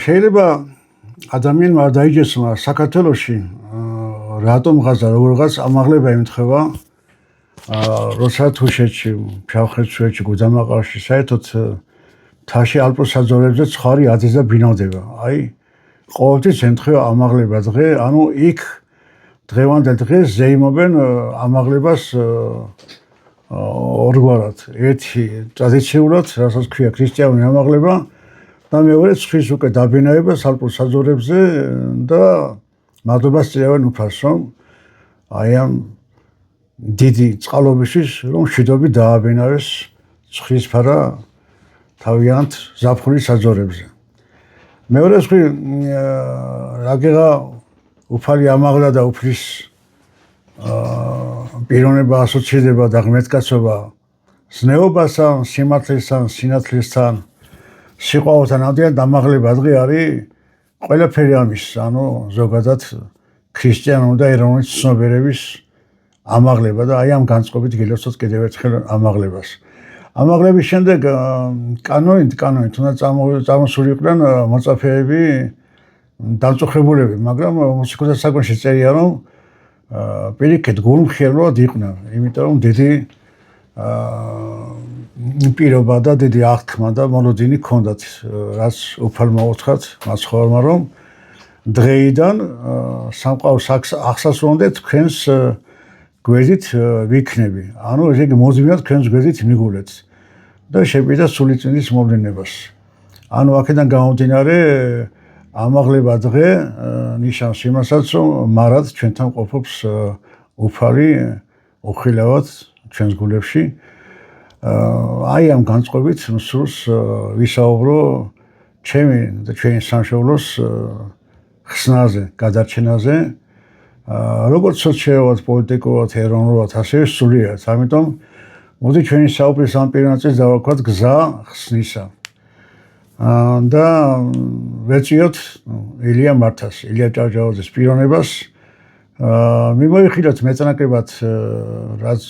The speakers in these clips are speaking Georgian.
შეიძლება ადამიანმა არ დაიჯესმა საქართველოში რატომღაც და როგორღაც ამაღლება ემთხვევა როცა თუშეთში, ფშავ-ხევსურეთში, გუდამაყარში საერთოდ თაში ალპურ საძოვრებზე ცხარი ადის და ბინავდება. აი ყოველთვის ემთხვევა ამაღლება დღე, ანუ იქ დღევანდელ დღეს ზეიმობენ ამაღლებას ორგვარად. ერთი ტრადიციულად, რასაც ქვია ქრისტიანული ამაღლება და მეორე ცხრის უკვე დაბინავება ალპურ საძოვრებზე და მადლობას წერენ უფალს, რომ აი ამ დიდი წყალობისთვის რომ მშვიდობით დააბინავეს ცხრისფარა თავიანთ ზაფხულის საძოვრებზე. მეორე ხრი რაგება უფალი ამაღლა და უფლის პიროვნება ასოცირდება და ღმერთკაცობა ზნეობასთან, სიმართლესთან, სინათლესთან, სიყვარულთან ამდენად ამაღლება დღე არის ყველაფერი ამის, ანუ ზოგადად ქრისტიანული და ეროვნული ცნობიერების ამაღლება და აი ამ განწყობით გილოცოთ კიდევ ერთხელ ამაღლებას. ამაღლების შემდეგ კანონით თუნდაც წამოსულიყვნენ მოწაფეები დამწუხრებულები, მაგრამ მუსიკოსთა საკონში წერია, რომ პირიქით გულმხიებლად იყვნენ, იმიტომ რომ დიდი პირობა და დიდი აღთქმა და მოლოდინი ჰქონდათ, რაც უფალმა უთხრათ მაცხოვარმა, რომ დღეიდან სამყაროს აღსასრულამდე თქვენს გვერდით ვიქნები. ანუ ესე იგი მოძმინათ თქვენს გვერდით მიგულეთ და შეგვიძლია სული წინის მოვლენებას. ანუ აქედან გამომდინარე ამაღლება დღე ნიშნავს იმასაც, რომ მარად ჩვენთან ყოფობს უფალი უხილავად ჩვენს გულებში. აი ამ განწყობით მსურს ვისაუბრო ჩემი და ჩვენი სამშობლოს ხსნაზე, გადარჩენაზე, როგორც სოციალურად, პოლიტიკურად, ეროვნულად, ასევე სულიად. ამიტომ მოდი ჩვენი საუბრის ამ პირველ ნაწილს დავაქვათ გზა ხსნისა. და ვეწიოთ ილია მართას, ილია ჭავჭავაძის პიროვნებას. მიმოიხილოთ მეტანაკლებად, რაც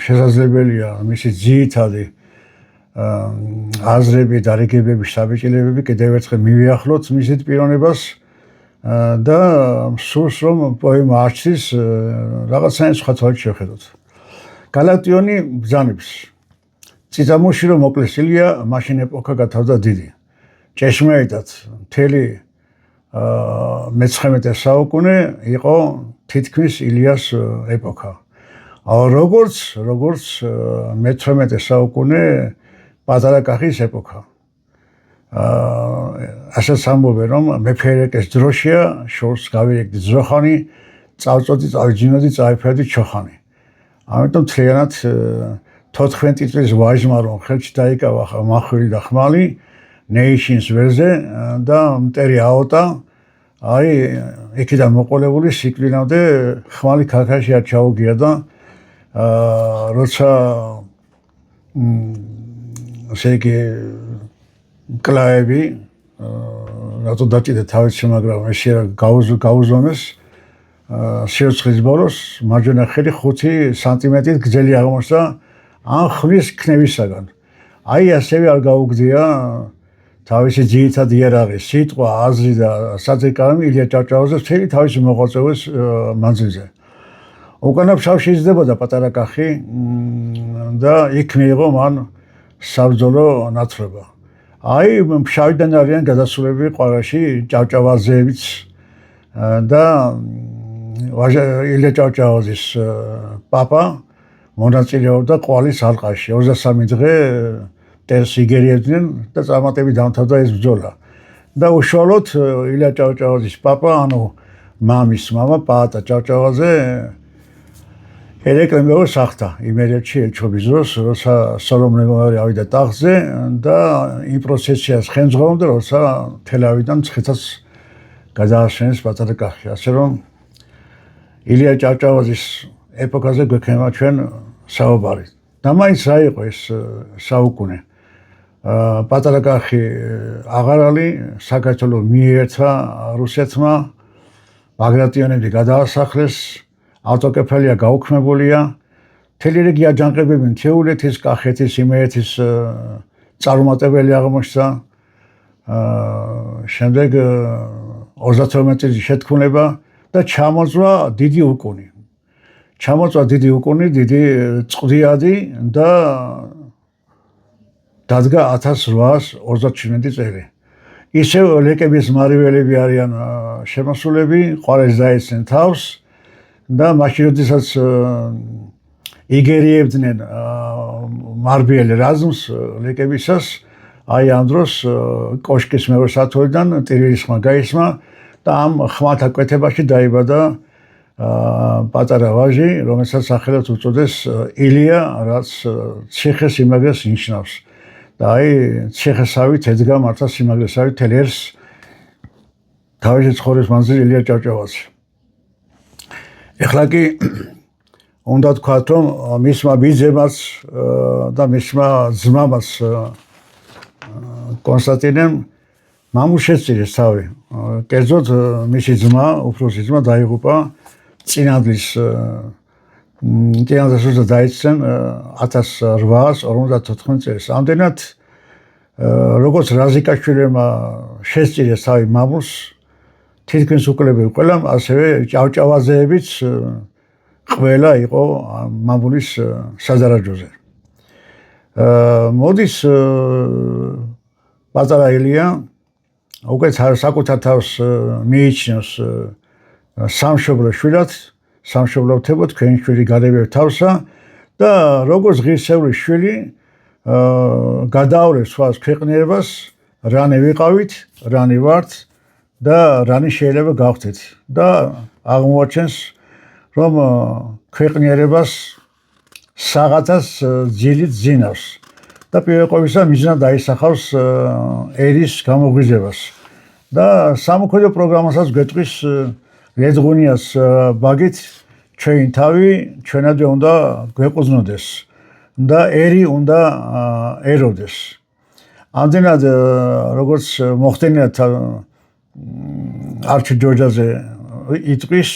შესაძლებელია მისი ძირითადი აზრები, დარიგებები, საბჭილებები კიდევ ერთხელ მივიახლოთ მისი პიროვნებას და სურს რომ პოემა არჩის რაღაცნაირ სხვა თვალით შევხედოთ. გალატიონი ბრძანებს. წიწამოში რომ მოკლეს ილია, მაშინ ეპოქა გათავდა დიდი. ჭეშმარიტად მთელი მე-19 საუკუნე იყო თითქმის ილიას ეპოქა. როგორც მე-18 საუკუნე პატარა კახის ეპოქა. ასაც ამბობენ, რომ მეფე-ერეკეს დროშია, შორს გავირეკდი ძროხანი, წავწოდი, წავიჯინოდი, წავიფერდი ჩოხანი. ამიტომ მთლიანად 14 წლის ვაჟმა რომ ხელში დაიკავა მახვილი და ხმალი, ნეიშინს ველზე და მტერი აოტა, აი იქიდან მოყოლებული სიკვდილამდე ხმალი ქარქაში არ ჩაუგია და როცა ესე იგი კლაევი რატო დაჭიდა თავისი, მაგრამ ესე გაუზომეს სიოცხლის ბოლოს მარჯვენა ხელი 5 სანტიმეტრით გრძელი აღმოჩნდა ამ ხმლის ქნევისაგან. აი ასევე არ გაუგზია თავისი ძირითადი იარაღი, სიტყვა, აზრი და საძირკარემი ილია ჭავჭავაძეს მთელი თავისი მოღვაწეობის მანძილზე. უკანა ფშავში იზრდებოდა პატარა კახი და იქ მიიღო მან საბრძოლო ნაცვლობა. აი ფშავიდან არიან გადასულები ყვარაში ჭავჭავაძეებიც და ილია ჭავჭავაძის პაპა მონაწილეობდა ყვალის ალყაში 23 დღე ტერს იგერიებდნენ და წარმატებით დამთავრდა ეს ბრძოლა. და უშუალოდ ილია ჭავჭავაძის პაპა, ანუ მამის მამა პაატა ჭავჭავაძე ერეკლე მეუღლეს ახდა იმერეთში ელჩობის დროს, როცა სოლომონე მეორე ავიდა ტახტზე და იმ პროცესიას ხელმძღვანელობდა, როცა თელავიდან მცხეთას გადაასვენეს პატარა კახი. ასე რომ ილია ჭავჭავაძის ეპოქაზე გვექნება ჩვენ საუბარი. და მაინც რა იყო ეს საუკუნე? პატარა კახი აღარალი საქართველოს მიერთა რუსეთმა, ბაგრატიონები გადაასახლეს, ავტოკეფალია გაუქმებულია, მთელი რიგი აჯანყებები მთიულეთის, კახეთის, იმერეთის წარუმატებელი აღმოჩნდა. შემდეგ 32 წლის შეთქმულება და ჩამოწვა დიდი უკუნი. დიდი წყვდიადი და დადგა 1837 წელი. ისევ ლეკების მარიველები არიან შემოსულები, ყარეს დაეცნენ თავს და მაშინ როდესაც იგერიებდნენ მარბიელ რაზმს ლეკებისას, აი ამ დროს კოშკის მეორე სართულიდან ტირილის ხმა გაისმა და ამ ხმათა კვეთებაში დაიბადა პატარა ვაჟი, რომელსაც სახელად უწოდეს ილია, რაც ციხე-სიმაგრეს ნიშნავს. და აი ციხესავით ედგა მართლა სიმაგრესავით მთელ ერს თავისი ცხოვრების მანძილზე ილია ჭავჭავაძე. ეხლა კი უნდა ვთქვათ, რომ მისმა ბიძებაც და მისმა ძმამაც კონსტანტინემ მამულს შეწირეს თავი. კერძოდ მისი ძმა, უფროსი ძმა დაიღუპა წინადლის სულს დაეცნენ 1854 წელს. ამდენად როგორც რაზიკაშვილმა შეწირეს თავი მამულს, თითქმის უკლები ყველამ, ასევე ჭავჭავაძეებიც ყველა იყო მამულის სადარაჯოზე. მოდის პატარა ილია უკვე საკუთარ თავს მიიჩნევს სამშობლო შვილად, სამშობლო თებო თქვენი შვილი გადაიბევ თავსა და როგორც ღირსეული შვილი გადაავლებს სხვას ქვეყნიერებას, რანი ვიყავით, რანი ვართ და რანი შეიძლება გავხდეთ და აღმოაჩენს, რომ ქვეყნიერებას საღათას ძილით ძინავს და პირველ ყოვლისა მიზნად დაისახავს ერის გამოღვიძებას და სამოქმედო პროგრამასაც გვეტყვის ლეძღუნიას ბაგით ჩვენ თავი ჩვენადვე უნდა გვეყუზნოდეს და ერი უნდა ეროდეს. ამდენად როგორც მოხდენიათ არჩილ ჯორჯაძე იტყვის,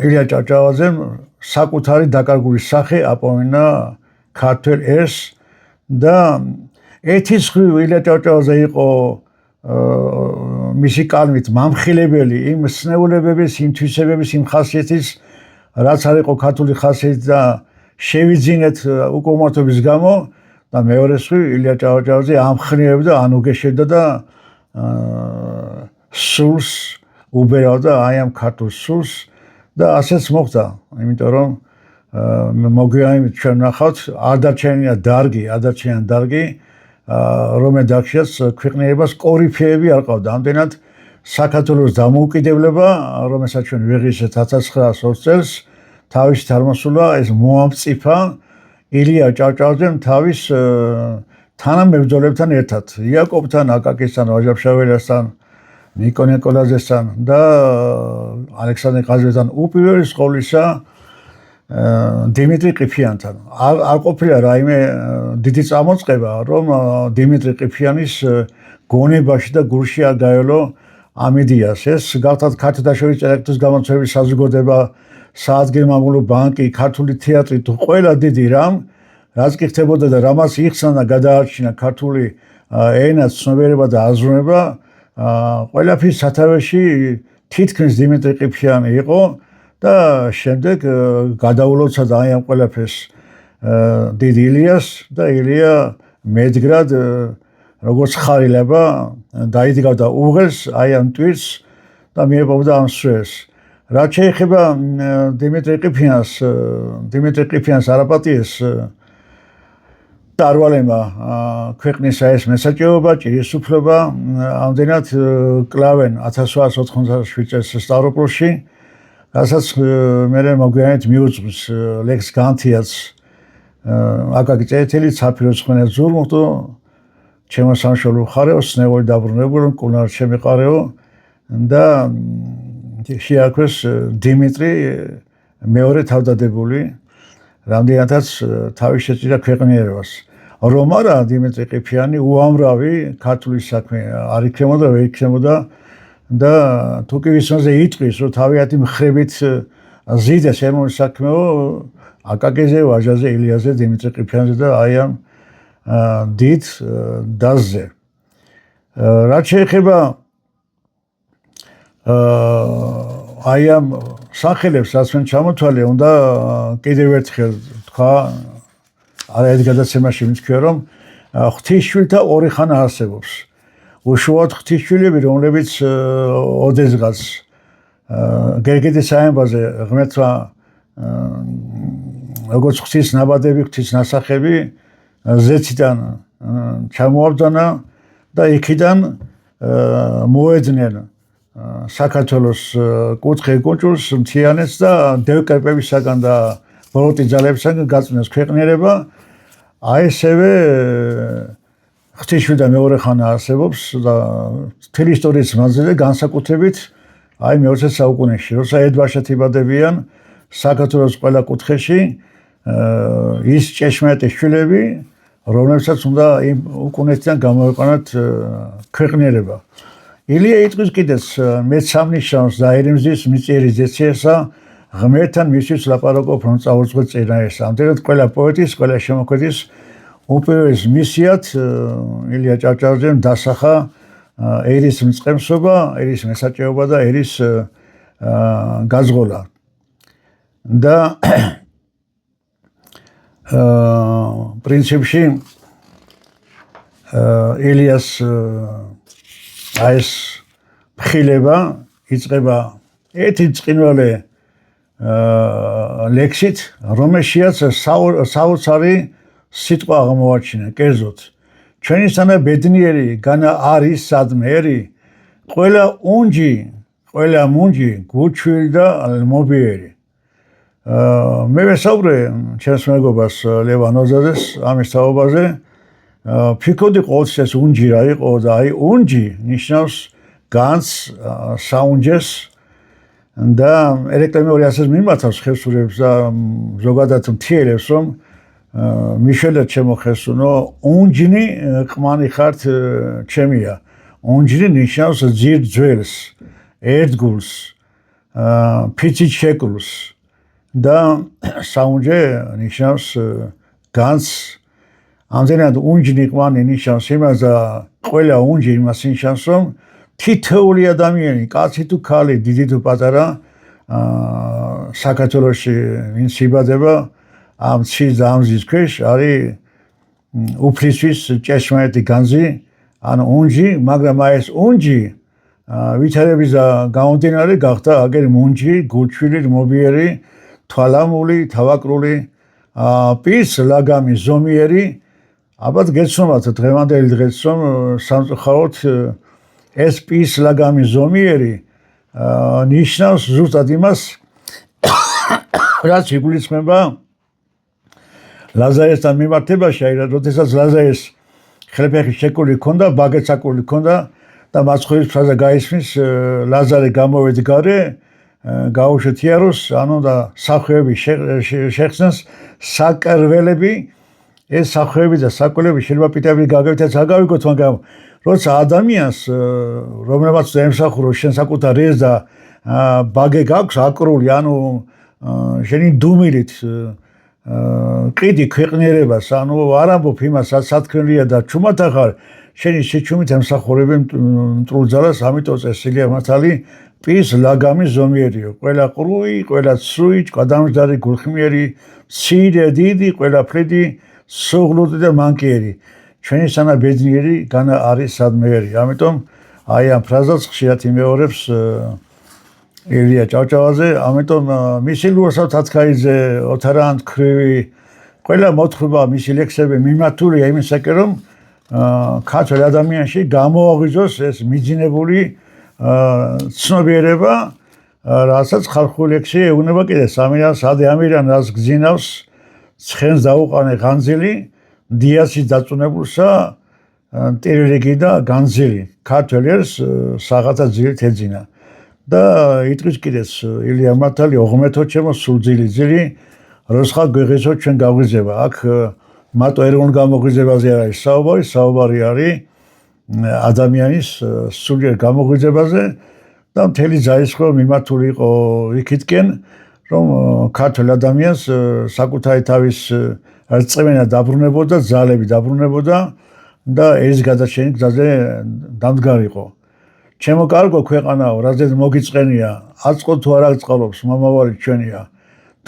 ილია ჭავჭავაძემ საკუთარი დაკარგული სახე აპოვინა ქართველ ერს და ეთის ხრივ ილია ჭავჭავაძე იყო მისი კალმით მამხილებელი იმ სნეულებების, იმ თვისებების, იმ ხასიათის, რაც არ იყო ქართული ხასიათი და შევიძინეთ უკუღმართობის გამო და მეორე ხრივ ილია ჭავჭავაძე ამხნიებდა, ანუგეშებდა და სულს უბერავდა აი ამ ქართულ სულს და ასეც მოხდა, იმიტომ რომ მოგვიანებით ჩვენ ვნახავთ, არ დარჩენია დარგი, რომელიც დარჩიას ქვეყნიერებას კორიფეები არ ყავდა. ამდენად საქართველოს დამოუკიდებლება, რომელსაც ჩვენ ვიღისეთ 1920 წელს, თავისი თარმოსულა ეს მოამწიფა ილია ჭავჭავაძემ თავის თანამებრძოლებთან ერთად, იაკობთან, აკაკისთან, ვაჟა-ფშაველიასთან, ნიკო ნიკოლაძესთან და ალექსანდრე ყაზბეგთან, უპირველეს ყოვლისა დიმიტრი ყიფიანთან. არ ყოფილა რაიმე დიდი წამოწყება, რომ დიმიტრი ყიფიანის გონებაში და გულში არ გაევლო ამ იდეას. ეს გახდათ ქართულ დაშორის ელექტროს გამოცემის საზოგადოება, საადგილმამულო ბანკი, ქართული თეატრი, ყველა დიდი რამ, რაც კი ხდებოდა და რამაც იხსნა და გადაარჩინა ქართული ენა, ცნობიერება და აზროვნება, ყველაფრის სათავეში თითქმის დიმიტრი ყიფიანი იყო და შემდეგ გადაულოცდა აი ამ ყველაფერს დიდ ილიას და ილია მედგრად როგორც ხარილება დაიდგავდა უღელს აი ამ ტვირთს და მიეპოვდა ამ სვერს. რაც შეეხება დიმიტრი ყიფიანს არაპატიეს დარვალება ქვეყნისა ეს მესაჭრეობა, ჭირის უფლება, ამდენად კლავენ 1897 წელს სტავროპოლში, რასაც მე მოგვიანებით მიუძღვის ლექს განთიაც აკაკი წერეთელი, ცაფირო ცხენელ ზურმუხტო, ჩემო სამშობლო ხარეო, სნეული დაბრუნებული, კულნარ შემიყარეო და შეაქვეს დიმიტრი მეორე თავდადებული, რამდენადაც თავის შეწირა ქვეყნიერებას. რომ არა დიმიტრი ყიფიანი უამრავი ქართული საქმე არ იქნებოდა, ვერ იქნებოდა და თუ კი ვისმაზე იტყვის, რომ თავიანთი მხრებით ზიდეს ეროვნული საქმეო აკაკეზე, ვაჟაზე, ილიაზე, დიმიტრი ყიფიანზე და აი ამ დიდ დასზე. რაც შეეხება აი ამ სახელებს, რაც მან ჩამოთვალე, უნდა კიდევ ერთხელ თქვა, არაერთ გადაცემაში მითქვა, რომ ღვთისშვილთა ორი ხანა არსებობს. უშუალოდ ღვთისშვილები, რომლებიც ოდესღაც გერგედის საემბაზე ღმერთმა როგორც ღვთის ნაბადები, ღვთის ნასახები ზეციდან ჩამოაბრძანა და იქიდან მოეძნენ საქართველოს კუთხე კუჭულს, მთიანეთს და დევკერპებისაგან და ბოროტი ძალებისაგან გაწმენდას ქვეყნიერება. აი ესევე ღვთისშვილთა მეორე ხანა არსებობს და მთელი ისტორიის მანძილზე განსაკუთრებით აი მე-20 საუკუნეში, როცა ერთბაშად იბადებიან საქართველოს ყველა კუთხეში ის ჭეშმარიტი შვილები, რომლებსაც უნდა იმ უკუნეთიდან გამოეყვანათ ქვეყნიერება. ილია იტყვის კიდეც მეცამნიშნავს და ერიმზის მიწიერი ზეციესა ღმერთთან მისთვის ლაპარაკობ რომ წაუძღვეთ წინაესა. ამდენად ყველა პოეტის, ყველა შემოქმედის უპირველეს მისიად ილია ჭავჭავაძემ დასახა ერის მწყემსობა, ერის მესაჭეობა და ერის გაზღოლა. და პრინციპში ილიას აი ეს მხილება იწყება ერთი წინვალე ლექსით, რომელშიაც საოცარი სიტყვა აღმოაჩინა, კერძოდ ჩვენისთანა ბედნიერი განა არის სადმერი, ყველა მუნჯი გუჩვილ და მობიერი. მე ვესაუბრე ჩემს მეგობარს ლევან ოზაძეს ამის თაობაზე. ფიქრობდი ყოველთვის ეს უნჯი რა იყო და აი უნჯი ნიშნავს განს, საუნჯეს და ელექტრონული ასეს მიმართავს ხევსურებს და ზოგადად მთიელებს, რომ მიშელეთ ჩემო ხესუნო, უნჯნი ყმანი ხართ ჩემია. უნჯნი ნიშნავს ძირ ძველს, ერთგულს, ფიცით შეკრულს და საუნჯე ნიშნავს განს. ამდენად უნჯნი ყმანი ნიშნავს იმას და ყველა უნჯი იმას ნიშნავს, რომ თითოეული ადამიანი, კაცი თუ ქალი, დიდი თუ პატარა, საქართველოში ვინც იბადება ამ ცის და ამ მზის ქვეშ არის უფლისთვის ჭეშმარიტი განძი, ან უნჯი, მაგრამ აი ეს უნჯი ვითარების გამომდინარე გახდა აგერ მუნჯი, გულჩვილი, მობიერი, თვალამული, თავაკრული, პირს ლაგამი, ზომიერი. ალბათ გეცნობათ დღევანდელი დღეს, რომ სამწუხაროდ ეს პირს ლაგამი, ზომიერი ნიშნავს ზუსტად იმას, რაც იგულისხმება ლაზარესთან მიმართებაში, აი როდესაც ლაზარეს ხელფეხი შეკრული ჰქონდა, ბაგეც აკრული ჰქონდა და მაცხოვრის ფრაზა გაისმის, ლაზარე გამოვედი გარე, გაუშვეთ იაროს, ანუ და სახვევები შეხსნას, საკრველები, ეს სახვევები და საკრველები შეიძლება პიტები გაგევითაც აგავიგოთ, მაგრამ როცა ადამიანს, რომელმაც ემსახუროს შენ საკუთარ ერს და ბაგე გაქვს აკრული, ანუ შენი დუმილით ყიდი ქვეყნიერებას, ანუ არ ამბობ იმას, რაც სათქმელია და ჩუმად ახარ, შენი შეჩუმით ემსახურები მტრულ ძალას, ამიტომ წესილია მართალი პირს ლაგამი ზომიერიო, ყველა ყრუი, ყველა ცრუი, გადამჯდარი, გულხმიერი, მცირე, დიდი, ყველაფრიდი, სუღლუდი და მანკიერი. ჩვენისთანა ბედნიერი განა არის სადმეერი. ამიტომ აი ამ ფრაზას ხშირად იმეორებს ილია ჭავჭავაძე, ამიტომ მისი ლუასავ თათქაიძე, ოთარან თქრივი, ყველა მოთხრობა, მისი ლექსები მიმართულია იმისაკენ, რომ ქართველ ადამიანში გამოაღვიძოს ეს მიძინებული ცნობიერება, რასაც ხალხური ლექსი ეუბნება კიდე სამირანს ადე ამირან რას გძინავს, ცხენს დაუყანე ღანძილი, დიასის დაწუნებულსა ტირილიკი და განძილი, ქართველ ერს საღათა ძილით ეძინა. და იტყვის კიდეც ილია მართალი, ოღმერთო ჩემო სულძილი ძილი, როსხა გვეღესო ჩვენ გავღვიძება. აქ მარტო ეროვნულ გამოღვიძებაზე არ არის საუბარი არის ადამიანის სულიერ გამოღვიძებაზე და მთელი ძალისხმევა მიმართული იყო იქითკენ, რომ ქართველ ადამიანს საკუთარი თავის რწმენა დაბრუნებოდა, ძალები დაბრუნებოდა და ეს გადაჩენის გზაზე დამდგარიყო. ჩემო კარგო ქვეყანაო, რაზეც მოგიწყენია, აწყო თუ არ აწყალობს, მომავალი ჩვენია.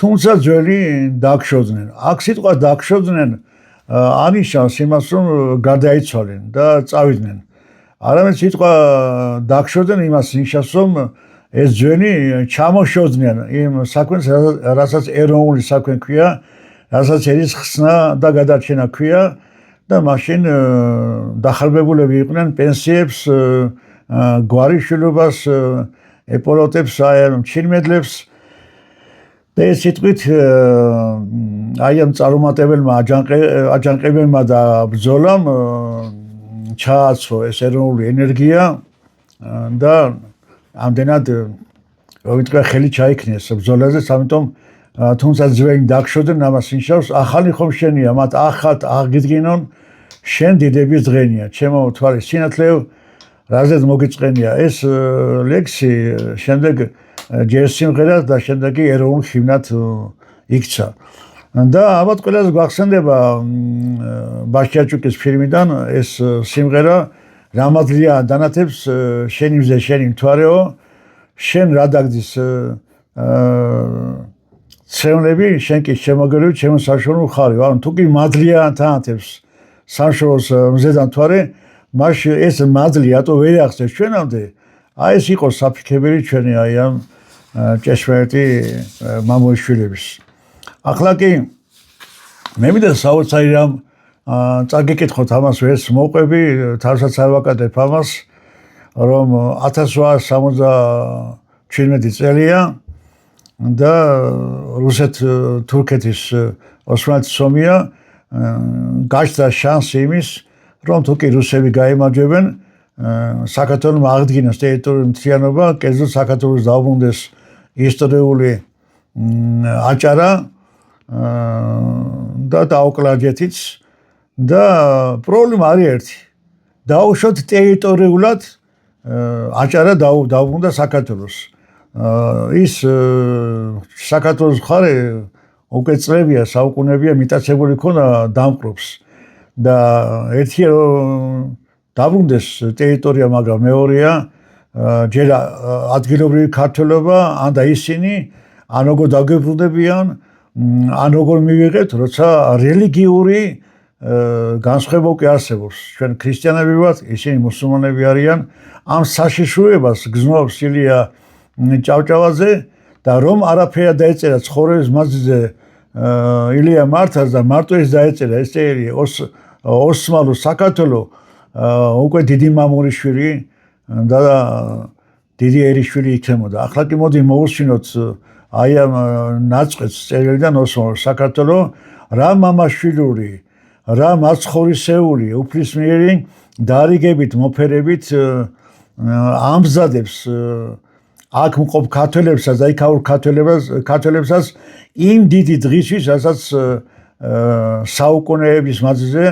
თუმცა ძველი დაგშოძნენ. აქ სიტყვა დაგშოძნენ ანიშნავს იმას, რომ გარდაიცვალნენ და წავიდნენ. არამედ სიტყვა დაგშოძნენ იმას ნიშნავს, რომ ეს ძველი ჩამოშოძნიან იმ საქმეს, რასაც ეროვნული საქმე ქვია, რასაც ერის ხსნა და გადარჩენა ქვია და მაშინ დახარბებულები იყვნენ პენსიებს, გვარიშვილობას, ეპოლოტებს, ჩინმედლებს და ეს სიტყვით აი ამ წარუმატებელმა აჯანყებელმა და ბრძოლამ ჩააცრო ეს ეროვნული ენერგია და ამდენად რომ ვიტყვი ხელი ჩაიქნეს ბრძოლაზე, ამიტომ თუმცა ძველი დაგშოდნენ ამას ნიშნავს ახალი ხომ შენია, მათ ახალ აღიდგინონ შენ დიდების დღენია, ჩემო თვალის სინათლე რაზეც მოგიწყენია ეს ლექსი, შემდეგ ჯერ სიმღერად და შემდეგ კი ეროვნულ ჰიმნად იქცა. და ალბათ ყველას გვახსენდება ბაშჩაჭუკის ფილმიდან ეს სიმღერა რამადლია დანათებს შენი მზე შენი მთვარეო, შენ რა დაგძის ცევნები, შენ კი შემოგერევი ჩემო საშუალო ხარივ. ანუ თუ კი მადლია დანათებს საშუალოს მზედან მთვარე, მაშინ ეს მადლი ატო ვერ ახსენს ჩვენამდე. აი ეს იყო საფიქრებელი ჩვენი აი ამ ჭეშმარიტი მამოიშვილების. ახლა კი მე მინდა საოცარი რამ წაგიკითხოთ ამას ვერც მოყვები, თავსაც არ ვაკადებ ამას, რომ 1877 წელია და რუსეთ-თურქეთის ოსმალეთის ომია გაჩნდა შანსი იმის, რომ თუ კი რუსები გაემარჯვებენ, საქართველოს აღდგინოს ტერიტორიული მთლიანობა, კერძოდ საქართველოს დაუბრუნდეს ისტორიული აჭარა და დაუკლარჯეთიც და პრობლემა არის ერთი. დაუშვათ ტერიტორიულად აჭარა დაუბრუნდა საქართველოს. ის საქართველოს მხარე უკვე წლებია, საუკუნეებია მიტაცებული ქონა დამყრობს და ერთია რომ დაბრუნდეს ტერიტორია, მაგრამ მეორეა ჯერ ადგილობრივი ქართველობა, ან და ისინი ან როგორ დაგებრუნდებიან, ან როგორ მივიღებთ, როცა რელიგიური განსხვავება უკვე არსებობს. ჩვენ ქრისტიანები ვართ, ისინი მუსულმანები არიან. ამ საშიშროებას გზნობს ილია ჭავჭავაძე და რომ არაფერი დაეწერა ცხოვრების მაზზე ილია მართას და მარტო ეს დაეწერა, ეს წერია ოსმალო საქართველო უკვე დიდი მამულიშვილი და დიდიერიშვილი იქნებოდა. ახლა კი მოდი მოვუსვინოთ აი ამ ნაწყვეტს წერილიდან ოსმალო საქართველო რა მამაშვილური, რა მაცხოვრისეული, უფლისმიერი დარიგებით, მოფერებით ამზადებს აქ მყოფ ქართველებსაც და იქაურ ქართველებსაც იმ დიდი დღისთვის, რასაც საუკუნეების მანძილზე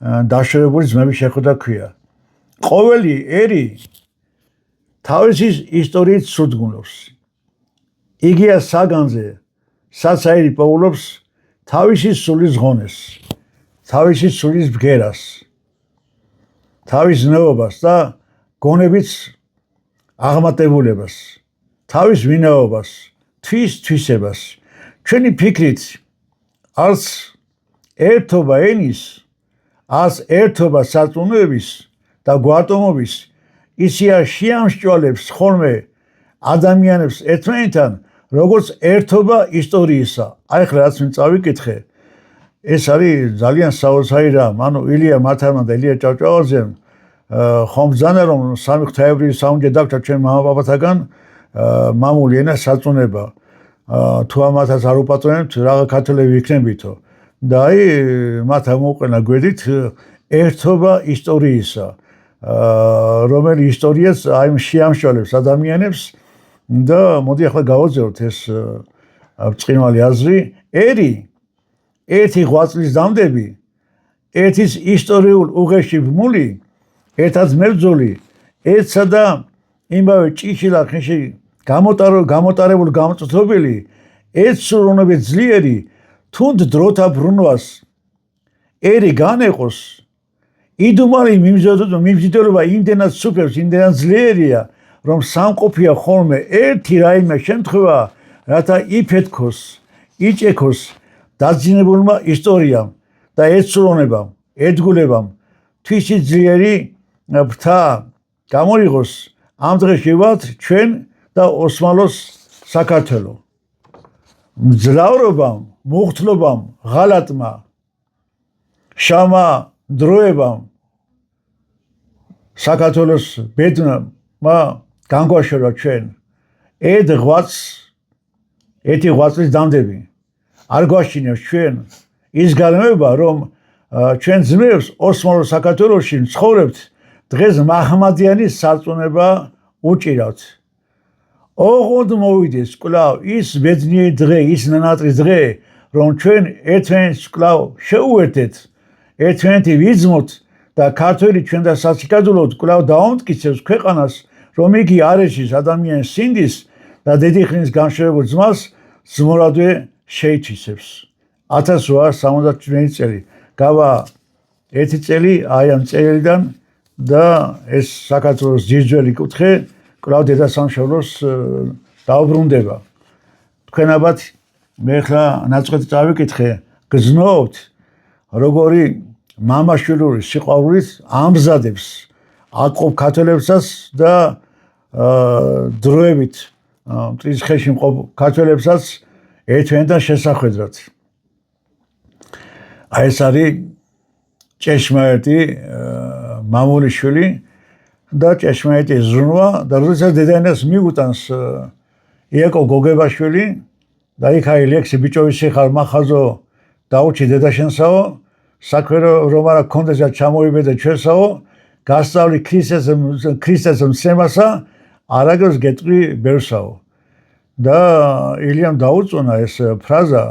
დაშორებული ძმები შეხვდა ქვია. ყოველი ერი თავისი ისტორიით სრულგუნობს. იგია საგანზე, საცაირი პოულობს თავისი სულის ღონეს, თავისი სულის ბგერას, თავის ნეობას და გონებით აღმატებულებას, თავის ვინაობას, თვისებას. ჩვენი ფიქრით არც ერთობა ენის, არც ერთობა სარწმუნოების და გვარტომობის ისია შეამსჭვალებს ხოლმე ადამიანებს ერთმანეთთან, როგორც ერთობა ისტორიისა. აი ხლა რაც მე წავიკითხე, ეს არის ძალიან საოცარი რამ. ანუ ილია მართარმა და ილია ჭავჭავაძემ ხომ ბრძანა რომ სამი ღვთაებრივი საუნჯე დაგჭა ჩვენ მამაპაპათაგან მამული ენა სარწმუნება. თუ ამათაც არ უპატრონებთ, რაღა ქართველები იქნებითო. და აი მათ ამოუყენა გვერდით ერთობა ისტორიისა, რომელი ისტორიას აი შეამშვალებს ადამიანებს და მოდი ახლა გავაძლევთ ეს ბრწყინვალე აზრი. ერთი ღვაწლის დამდები, ერთის ისტორიულ უღეში ბმული, ერთად მებრძოლი, ერთსა და იმავე ჭიშილ ხეში გამოტარებული გამოწვეული, ეს სრულობი ძლიერი თუნდ დროთა ბრუნვას ერი განეყოს იდუმალი მიმზიდველობა იმდენად სუფევს, იმდენად ძლიერია, რომ სამყოფია ხოლმე ერთი რაიმე შემთხვევა, რათა იფეთქოს, იჭექოს დაძინებულმა ისტორიამ და ეცრულებამ, ერთგულებამ თვისი ძლიერი ბრთა გამოიღოს ამ დღეში ვართ ჩვენ და ოსმალოს საქართველო. მძლავრობამ, მუხთლობამ, ღალატმა, შამა დროებამ საქართველოს ბედნმა განგვაშორა ჩვენ ერთი ღვაწლის დამდები არ გვაშინებს ჩვენ ის განმეორება რომ ჩვენ ძმებს ოსმალო საქართველოში ცხოვრებთ დღეს მაჰმადიანის სარწმუნება უჭირავთ ოღონდ მოვიდეს კვლავ ის ბედნიერი დღე ის ნანატრის დღე რომ ჩვენ ერთმანეთს კვლავ შეუერთდეთ ერთმანეთი ვიძმოთ და ქართველი ჩვენ და სასიკადულოდ კვლავ დაუმტკიცებს ქვეყანას რომ იგი არ ეშის ადამიანის სინდის და დედიხნის განშორებულ ძმას ზმურადვე შეითვისებს 1870 წელი გავა ერთი წელი აი ამ წელიდან და ეს საქართველოს ძირძველი კუთხე კვლავ დედასამშობლოს დაუბრუნდება თქვენ ალბათ მე ხა ნაწყვეტი წავიკითხე გზნობთ როგორი მამაშვილური სიყვარულით ამზადებს აკობ ქართველებსაც და დროებით მტრის ხელში მყოფ ქართველებსაც ერთმანეთთან შესახვედრად აი ეს არის ჭეშმარიტი მამულიშვილი და ჭეშმარიტი ზრუნვა და როდესაც დედაენას მიუტანს იაკობ გოგებაშვილი და იქ არის ლექსი ბიჭოვისი ხარ მახაზო დაუჩი დედაშენსაო საქმე რომ არა გქონდეს ჩამოიბედე ჩვენსაო გასწავლი ქრისტეს მცემასა არაგოს გეტყვი ბერსაო და ილიამ დაუწუნა ეს ფრაზა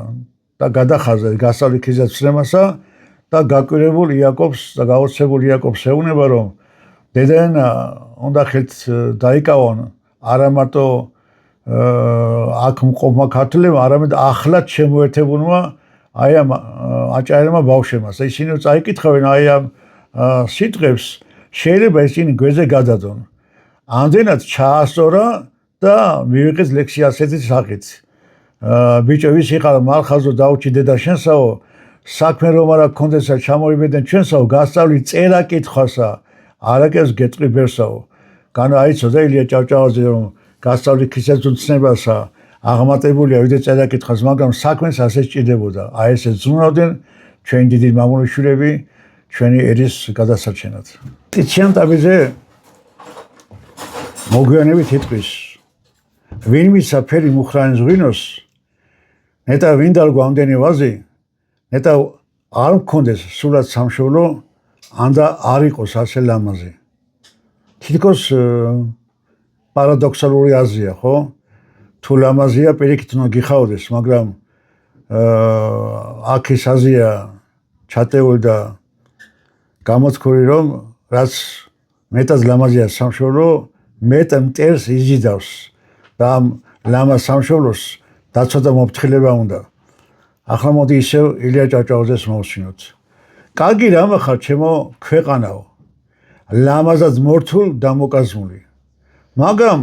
და გადახაზა გასწავლი ქრისტეს მცემასა და გაკვირებულ იაკობს და გაოცებულ იაკობს ეუბნება რომ დედაენა უნდა ხელთ დაიკავონ არა მარტო აქ მყოფმა ქართველებმა არამედ ახლად შემოერთებულმა აი ამ აჭარელმა ბავშვებმა ისინი წაიკითხავენ აი ამ სიტყვებს შეიძლება ისინი გვერდზე გადადონ ამდენად ჩაასწორა და მივიღეს ლექსი ასეთი სახით ბიჭო ვის იყარ მალხაზო დაუჩი დედა შენსაო საქმე რომ არა გქონდესა ჩამოიბედენ ჩვენსაო გასწავლი წერა კითხვასა არაკეს გეტყვი ბერსაო განა აიცოდა ილია ჭავჭავაძე რომ გასწავლი ქრისტეს მცნებასა აღმატებულია ვიდრე წერა კითხვას მაგრამ საქმეს ასე სჭირდებოდა აი ესე ზრუნავდნენ ჩვენი დიდი მამულიშვილები ჩვენი ერის გადასარჩენად ტიციან ტაბიძე მოგვიანებით იტყვის ვინმისა ფერი მუხრანის ღვინოს ნეტა ვინ დარგვა ამდენი ვაზი ნეტა არ მქონდეს სულად სამშობლო ანდა არ იყოს ასე ლამაზი თითქოს პარადოქსალური აზრია ხო თუ ლამაზია პირიქით უნდა გიხავდეს მაგრამ აქ ის აზრია ჩატეული და გამოთქვი რომ რაც მეტად ლამაზია სამშობლო მეტ მტერს იზიდავს და ამ ლამაზ სამშობლოს დაცვა და მოფრთხილება უნდა ახლა მოდი ისევ ილია ჭავჭავაძეს მოვსვინოთ კარგი რამა ხარ ჩემო ქვეყანაო ლამაზად მორთულ და მოკაზმული მაგრამ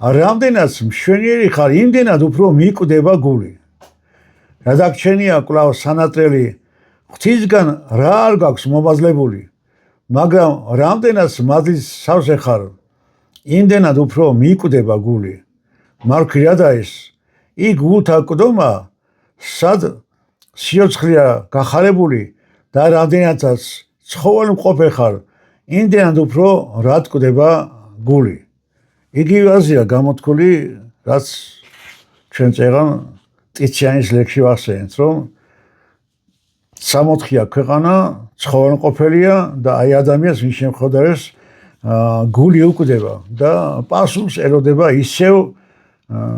რამდენად მშვენიერი ხარ იმდენად უფრო მიკვდება გული რადაგჩენია კვლავ სანატრელი ღვთისგან რა არ გაქვს მომაძლებული მაგრამ რამდენად მადლის სავსე ხარ იმდენად უფრო მიკვდება გული მარქვია ის იქ გულთა კვდომა სად სიოცხლეა გახარებული და რამდენადაც ცხოველი მყოფე ხარ იმდენად უფრო რა კვდება გული იგივე აზრია გამოთქვილი რაც ჩვენ წერან ტიციანის ლექსში ვახსენეთ რომ სამოთხია ქვეყანა ცხოველი მყოფელია და აი ადამიანს მის შემხოდარეს გული უკვდება და პასუხს ელოდება ისევ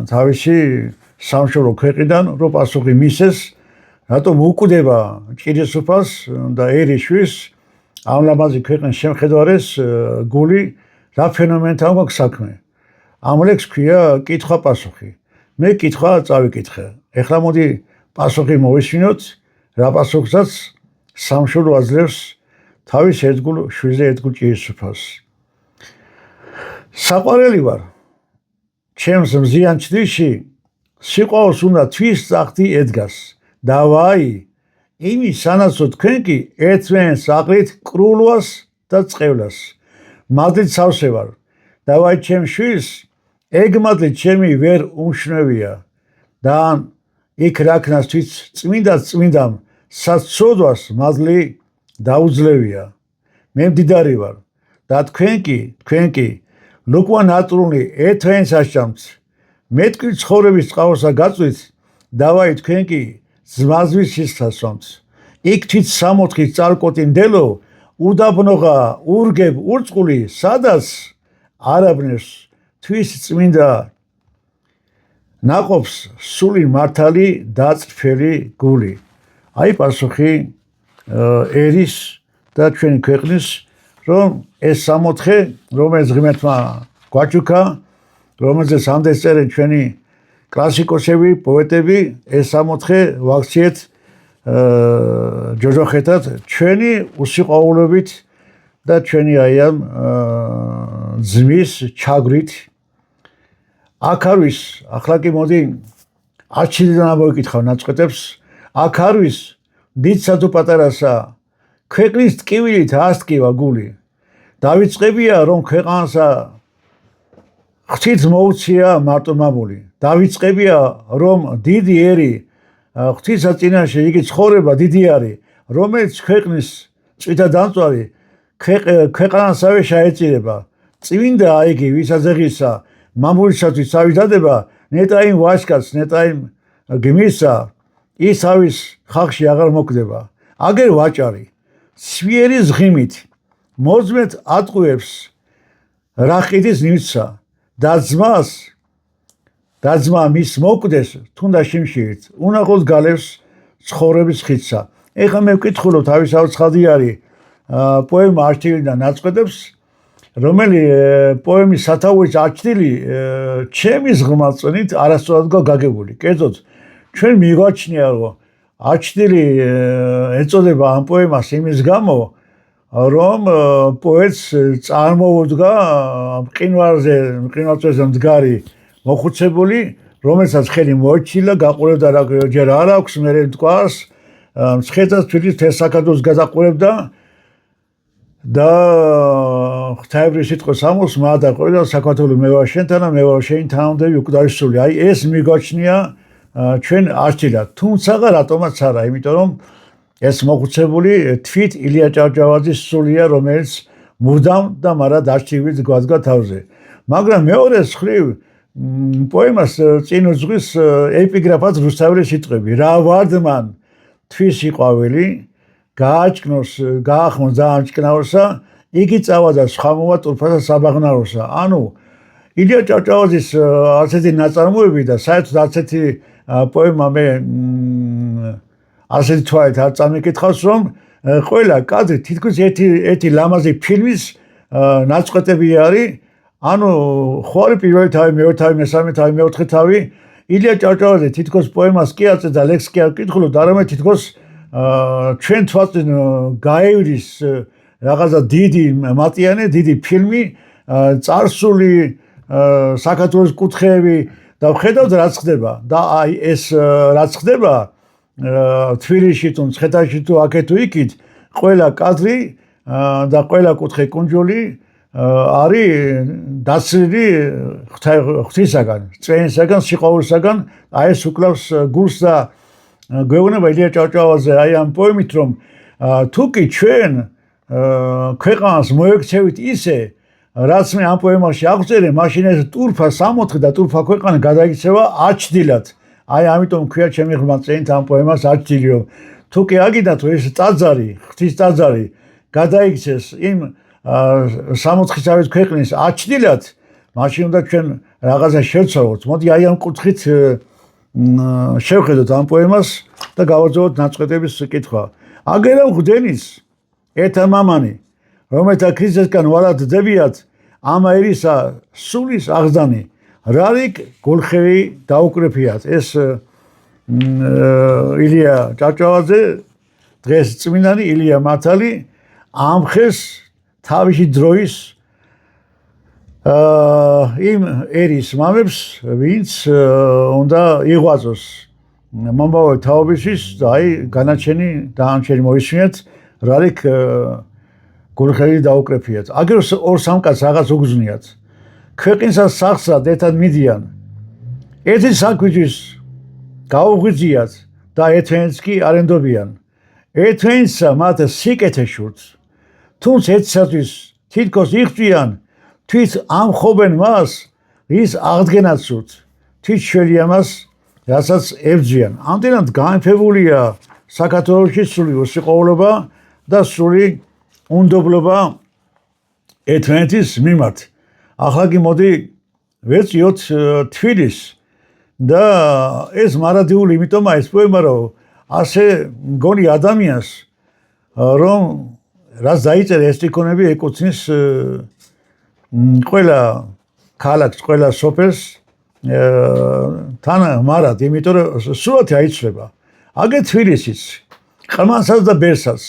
თავისი სამშობლო ქვეყნიდან რომ პასუხი მისცეს რატომ უკვდება ჭირისუფალს და ერიშვის ამ ლამაზი ქვეყნის შემხედარეს გული რა ფენომენთან გვაქვს საქმე ამ ლექსს ქვია კითხვა-პასუხი მე კითხვა წავიკითხე. ეხლა მოდი პასუხი მოვისმინოთ, რა პასუხსაც სამშობლო აძლევს თავის ერთგულ შვილზე ერთგულ ჭიისუფალს. საყვარელი ვარ ჩემს მზიან ჩრდილში სიყვარულს უნდა თვის წახდი ედგას და ვაი იმის სანაცვლოდ თქვენ კი ერთმანეთს აყრით კრულვას და წყევლას. მადლით სავსე ვარ და ვაი ჩემ შვილს ეგ მადლით ჩემი ვერ უმშნევია და იქ რაქნას თვით წმინდამ საცოდვას მადლი დაუძლევია. მე მდიდარი ვარ და თქვენ კი ლუკვა ნატრული ერთმანეთს ასჭამთ. მეტყვი ცხოვრების წყალსა გაწვით და ვაი თქვენ კი ზმაზვის სისხლსვამთ. იქ თვით სამოთხის წალკოტი მდელო უდაბნოღა ურგებ ურწყული სადაც არაბნებს თვის წმინდა ნაყოფს სული მართალი დაწრფელი გული. აი პასუხი ერის და ჩვენი ქვეყნის რომ ეს სამოთხე რომელიც ღმერთმა გვაჩუქა რომელზეც ამდენ წერენ ჩვენი კლასიკოსები პოეტები ეს სამოთხე ვაქციეთ ჯოჯოხეთად ჩვენი უსიყვარულობით და ჩვენი აი ამ ძმის ჩაგვრით აქ არის ახლა კი მოდი არჩილიდან ამოვიკითხავ ნაწყვეტებს აქ არის დიდსა თუ პატარასა ქვეყნის ტკივილით ასტკივა გული დავიწყებია რომ ქვეყანსა ღვთით მოუცია მარტო მამული დავიწყებია რომ დიდი ერი ღვთისა წინაშე იგი ცხოვრება დიდი არის რომელიც ქვეყნის წვითა დამწვარი ქვეყანასავე შეეწირება წმინდა აიგი ვისაძეღისა მამულისათვის თავის დადება ნეტა იმ ვაჟკაცს ნეტა იმ გმირსა ის თავის ხალხში აღარ მოკვდება აგერ ვაჭარი სვიერის ღიმით მოძმეთ ატყუებს რაყიდის ნივსა და ძმა მის მოკვდეს თუნდა შიმშილით უნაღოდ გალევს ცხოვრების ხიდსა. ეხლა მე ვკითხულობ თავისთავად ცხადი არის პოემა არჩილიდან ნაწყვეტებს რომელი პოემის სათავეში არჩილი ჩემის ღმერთწინით არასწორად გაგებული. კერძოდ ჩვენ მიგვაჩნია რომ არჩილი ეწოდება ამ პოემას იმის გამო რომ პოეტს წარმოუდგა მყინვარზე მდგარი მოხუცებული რომელსაც ხელი მოეჩილა გაყურებდა ჯერ არ აქვს მე მტკვარს მცხეთას თვითის თესაკადოს გადაყურებდა და ღვთაებრივი სიტყვის ამოს მაადაყურებდა საქართველოს მე ვარ შენთან მე ვარ შენი თანამდები უკდარისული. აი ეს მიგვაჩნია ჩვენ არჩილად თუმცა რატომაც არა იმიტომ რომ ეს მოხუცებული თვით ილია ჭავჭავაძის სულია რომელიც მუდამ და მარად არჩივით გვადგა თავზე. მაგრამ მეორე მხრივ პოემას წინ უძღვის ეპიგრაფად რუსთაველი სიტყვები რა ვარდმან თვის იყვაველი გააჭკნოს გაახმოს ძალიან ჭკნაოსა იგი წავა და სხვა მოვა ტურფასა საბაღნაროსა. ანუ ილია ჭავჭავაძის ასეთი ნაწარმოები და საერთოდ ასეთი პოემა მე ასეთი თვალით არ წამიკითხავს რომ ყველა კადრი თითქოს ერთი ლამაზი ფილმის ნაწყვეტები არის. ანუ ხوارი პირველი თავი, მეორე თავი, მესამე თავი, მეოთხე თავი ილია ჭავჭავაძე თითქოს პოემას კი აწევს და ლექსს კი არ კითხულობ, არამედ თითქოს ჩვენ თვალწინ გაივლის რაღაცა დიდი მატიანე, დიდი ფილმი, წარსული საქართველოს კუთხეები და ვხედავთ რაც ხდება და აი ეს რაც ხდება თბილისში თუ მცხეთაში თუ აქეთ თუ იქით ყველა კადრი და ყველა კუთხე კუნჯული არის დაცლილი ღვთისაგან, წვენისაგან, სიყვარულისაგან, აი ეს უკლავს გულს და გვეუბნება ილია ჭავჭავაძე აი ამ პოემით რომ თუ კი ჩვენ ქვეყანას მოექცევით ისე რაც მე ამ პოემაში აღწერე, მაშინ ეს ტურფა სამოთხე და ტურფა ქვეყანა გადაიქცევა აჩდილად. აი ამიტომ ქვია ჩემი ღმერთწინით ამ პოემას აჩდილიო. თუ კი აგიდათ ეს ტაძარი, ღვთის ტაძარი გადაიქცეს იმ სამოთხისავე ქვეყნის აჩდილად, მაშინ უნდა ჩვენ რაღაცა შევცვალოთ. მოდი აი ამ კუთხით შევხედოთ ამ პოემას და გავაძლევოთ ნაწყვეტების კითხვა. აგერა მღვდენის ერთა მამანი, რომელთა ქრისტესგან ვარად დებიათ ამ ერისა სულის აღზანი, რარიკ გულხევი დაუკრეფიათ ეს ილია ჭავჭავაძე დღეს წმინდანი ილია მათალი ამხეს თავისი დროის იმ ერის მამებს ვინც უნდა იღვაწოს მომავალ თაობისთვის და აი განაჩენი მოისმინეთ რარიქ გულხევი დაუკრეფიათ აგერ ორ სამ კაცს რაღაც უგზნიათ ქვეყნისა სახსრად ერთად მიდიან ერთი საქმისთვის გაუღვიძიათ და ერთენს კი არენდობიან ერთენსა მათ სიკეთე შურს თუნდაც ერთსათვის თითქოს იღწვიან თვით ამხობენ მას რის აღდგენაც სურთ თვით შველია მას რასაც ებრძვიან ამდენად განფებულია საქართველოში სრული უსიყვარულობა და სრული უნდობლობა ერთმანეთის მიმართ ახლა კი მოდი ვეწიოთ თბილის და ეს მარადიული იმიტომაა ეს პოემა რომ ასე მგონი ადამიანს რომ რაც დაიწერა ეს ტიკონები ეკუთვნის ყველა ქალაქს ყველა სოფელს თან მარად იმიტომ რომ სურათი აიცვლება აგერ თბილისის ყრმანსაც და ბერსაც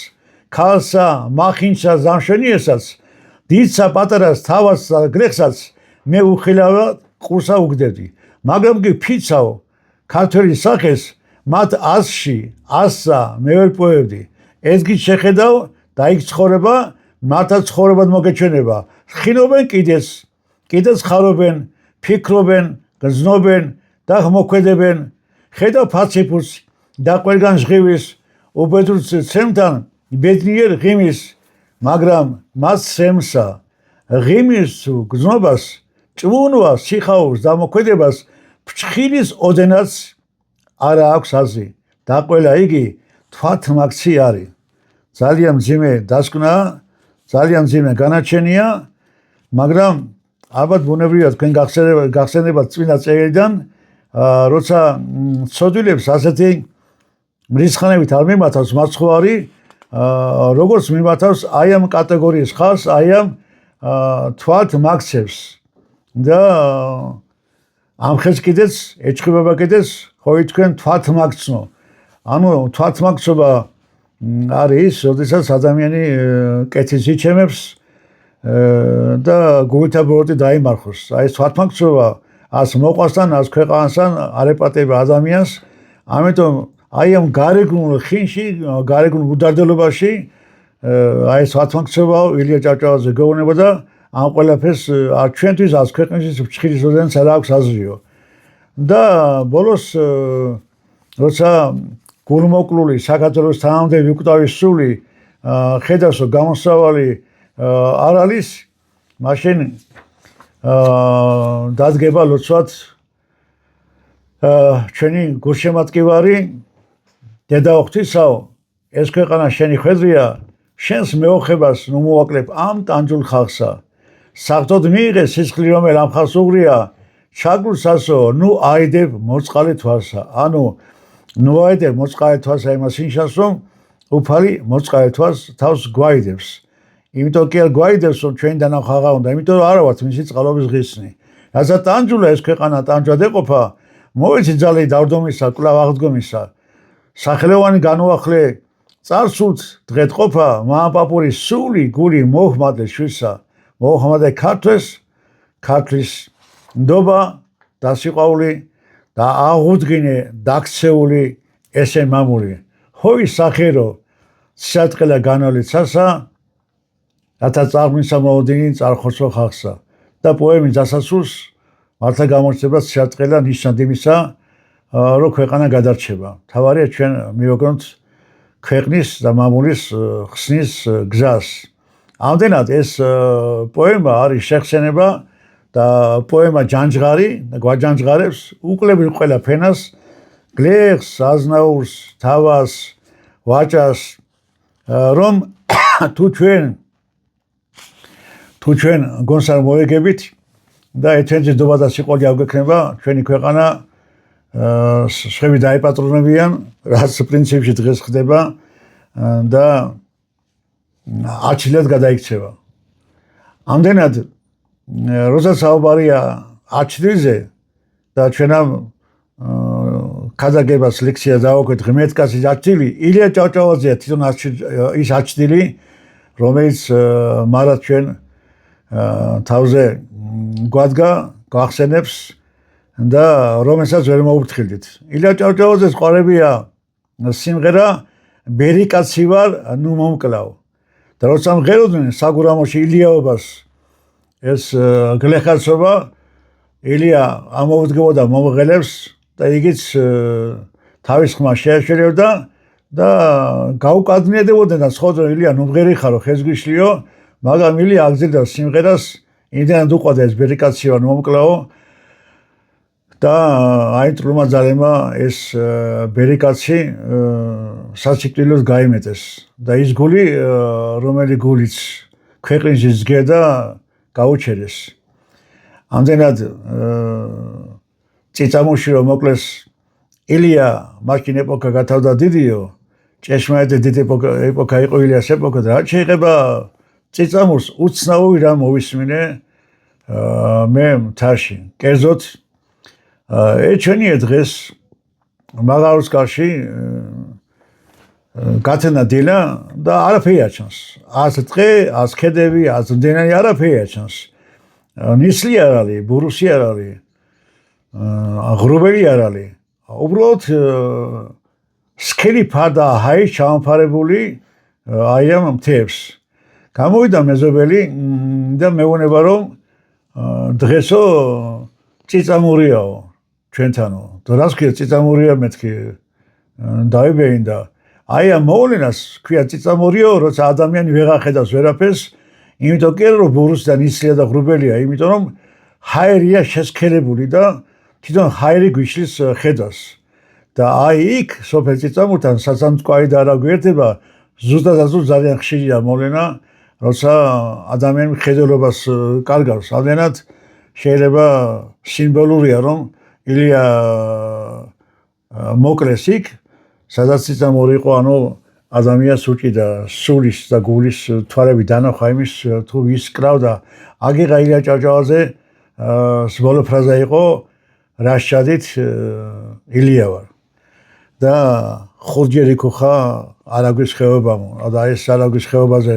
ქალსა მახინსა ზამშვენიესაც დიდსა პატარას თავას და გლეხსაც მე უხილავად ყურსა უგდებდი მაგრამ კი ფიცაო ქართველის სახეს მათ ასში ასსა მე ვერ პოევდი ეს კი შეხედავ და იქ ცხოვრება მათაც ცხოვრებად მოგეჩვენება ხინობენ კიდეც ხარობენ ფიქრობენ გრძნობენ და მოქმედებენ ხედავ ფაციფურს და ყველგან ჟღივის უბედურ ცემთან ბედნიერ ღიმის მაგრამ მას სემსა ღიმის გრძნობას ჭმუნვას სიხაურს და მოქმედებას ფრჩხილის ოდენაც არა აქვს აზრი და ყველა იგი თვალთმაქცი არის ძალიან მძიმე დასკვნა ძალიან მძიმე განაჩენია მაგრამ ალბათ ბუნებრივია თქვენ გახსენებათ წმინდა წერილიდან როცა ცოდვილებს ასეთი მრისხანებით არ მიმართავს მაცხოვარი როგორც მიმართავს აი ამ კატეგორიის ხალხს აი ამ თვალთმაქცებს და ამ ხელს კიდეც ეჭვება კიდეც ხო თქვენ თვალთმაქცნო ანუ თვალთმაქცობა არის როდესაც ადამიანი კეთის იჩემებს და გულთა ბოროტი დაიმარხოს აი ეს თვალთმაქცობა ას მოყვასთან ას ქვეყანასთან არ ეპატება ადამიანს ამიტომ აი ამ გარეგნულ ხინში გარეგნულ უდარდელობაში აი ეს თვალთმაქცობა ილია ჭავჭავაძე გეუბნება და ამ ყველაფერს არ ჩვენთვის ას ქვეყნისთვის ფრჩხილის ოდენს არ აქვს აზრიო და ბოლოს როცა გულმოკლული საქართველოს თანამდებები უკვდავის სული ხედავს რომ გამოსავალი არ არის მაშინ დადგება ლოცვად ჩვენი გულშემატკივარი დედა ღვთისაო ეს ქვეყანა შენი ხვედრია შენს მეოხებას ნუ მოვაკლებ ამ ტანჯულ ხალხსა საერთოდ მიიღე სისხლი რომელ ამ ხალხს უღრია ჩაგულსასო ნუ აიდებ მოწყალე თვალსა ანუ ნუ აიდებ მოწყალე თვალსა იმას ინშას რომ უფალი მოწყალე თვალს თავს გვაიდებს იმიტომ კი არ გვაიდებს რომ ჩვენ დანახაღა უნდა იმიტომ რომ არა ვართ მისი წყალობის ღირსნი რასაც ტანჯულა ეს ქვეყანა ტანჯვად ეყოფა მოიცი ძალე დავდომისა კვლავ აღდგომისა სახელოვანი განუახლე წარსულთ დღეთ ყოფა მამაპაპურის სული გული მოხმადე შვისა მოხმადე ქართველს ქართლის ნდობა და სიყვარული და აღუდგინე დაქცეული ესე მამული ჰოი სახერო სიატყელა განოლიცასა რათა წარღვინსა მოუდინი წარხოსო ხალხსა და პოემის დასასრულს მართლა გამორჩება სიატყელა ნიშნად იმისა რომ ქვეყანა გადარჩება თავარია ჩვენ მივაგონთ ქვეყნის და მამულის ხსნის გზას ამდენად ეს პოემა არის შეხსენება და პოემა ჯანჯღარი და გვაჯანჯღარებს უკლები ყველა ფენას გლეხს აზნაურს თავას ვაჭას რომ თუ ჩვენ გონს არ მოეგებით და ერთენჯერ დობა და სიყვარული აღგვექნება ჩვენი ქვეყანა სხვები დაეპატრონებიან რაც პრინციპში დღეს ხდება და არჩილად გადაიქცევა ამდენად როცა საუბარია აჩდილზე და ჩვენამ ქადაგებას ლექსია დავუკვეთ ღმერთკაცის აჩდილი ილია ჭავჭავაძეა თვითონ ის აჩდილი რომელიც მარად ჩვენ თავზე გვადგა გვახსენებს და რომელსაც ვერ მოუფრთხილდით ილია ჭავჭავაძეს ყარებია სიმღერა ბერიკაცი ვარ ნუ მომკლავ და როცა მღეროდნენ საგურამოში ილიაობას ეს გლეხაცობა ილია ამოვდგებოდა მომღერლებს და იგიც თავის ხმა შეაშერებდა და გაუკადნიდებოდნენ და სხოდრო ილია ნუ მღერი ხარო ხეზგვიშლიო მაგრამ ილია აგზელდა სიმღერას იმდენად უყვარდა ეს ბერიკაცი ვარ მომკლავო და აიტრუმა ძალემა ეს ბერიკაცი საციკლიოდ გაიმეტეს და ის გული რომელი გულიც ქვეყნის ზღედა გაუჩერეს ამდენად წიწამოში რომ მოკლეს ილია მაშინ ეპოქა გათავდა დიდიო ჭეშმარიტი დიდი ეპოქა იყო ილიას ეპოქა და რაც შეეხება წიწამურს უცნაური რამ მოვისმინე მე მთაში კერძოდ ეჩენია დღეს მაღაროსკარში გათენა დილა და არაფერი აჩანს ას დღე ას ქედები ას მდენანი არაფერი აჩანს ნისლი არ არის ბურუსი არ არის ღრუბელი არ არის უბრალოდ სქელი ფარდა ჰაი ჩამოფარებული აი ამ მთებს გამოვიდა მეზობელი და მეუბნება რომ დღესო წიწამურიაო ჩვენთანო და რას ქვია წიწამურია მეთქი დაიბეინ და აი ამ მოვლენას ქვია წიწამურიო როცა ადამიანი ვეღარ ხედავს ვერაფერს იმიტომ კი რომ ბურუსი და ნისლია და ღრუბელია იმიტომ რომ ჰაერია შესქელებული და თვითონ ჰაერი გვიშლის ხედავს და აი იქ სოფელ წიწამურთან საცამწყარი და არა გვერდება ზუსტად ძალიან ხშირია მოვლენა როცა ადამიანი ხედელობას კარგავს ამდენად შეიძლება სიმბოლურია რომ ილია მოკლეს იქ სადაც წიწამური იყო ანუ ადამიანს უჭირდა სულის და გულის თვალები დანახვა იმის თუ ვის კრავდა აგიღა ილია ჭავჭავაძე სბოლო ფრაზა იყო რა შეადით ილია ვარ და ხუთჯერი ქუხა არაგვის ხეობამო და ეს არაგვის ხეობაზე